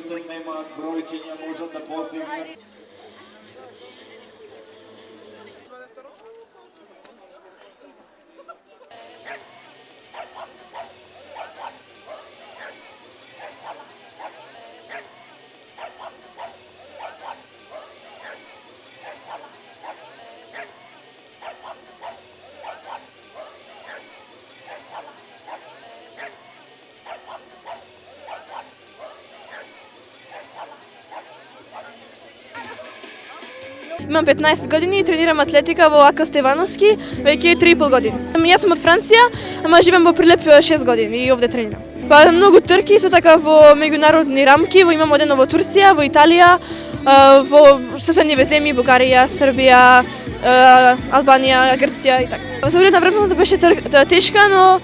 уште немаат бројчиња можат да постигнат. Имам 15 години и тренирам атлетика во АК Стевановски веќе 3,5 години. Јас сум од Франција, ама живеам во Прилеп 6 години и овде тренирам. Па многу трки, со така во меѓународни рамки, имам одено во Турција, во Италија, во соседниве земји, Бугарија, Србија, Албанија, Грција и така. За време времето беше тешка, но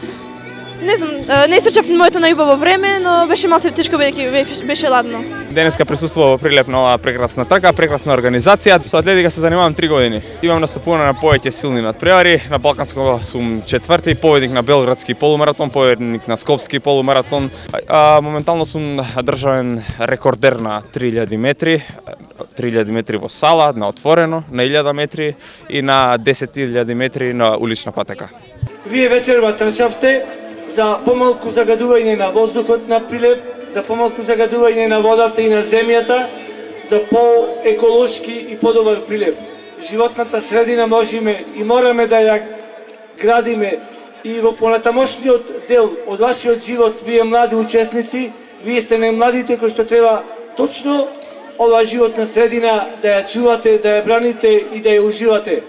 не знам, не истрчав моето најубаво време, но беше малку тешко бидејќи беше ладно. Денеска присуствував во Прилеп на оваа прекрасна трка, прекрасна организација. Со атлетика се занимавам 3 години. Имам настапувано на повеќе силни надпревари. На Балканско сум четврти, победник на Белградски полумаратон, победник на Скопски полумаратон. Моментално сум државен рекордер на 3000 метри. 3000 метри во сала, на отворено, на 1000 метри и на 10.000 метри на улична патека. Вие вечерва трчавте за помалку загадување на воздухот на Прилеп, за помалку загадување на водата и на земјата, за по-еколошки и подобар Прилеп. Животната средина можеме и мораме да ја градиме и во понатамошниот дел од вашиот живот, вие млади учесници, вие сте најмладите кои што треба точно оваа животна средина да ја чувате, да ја браните и да ја уживате.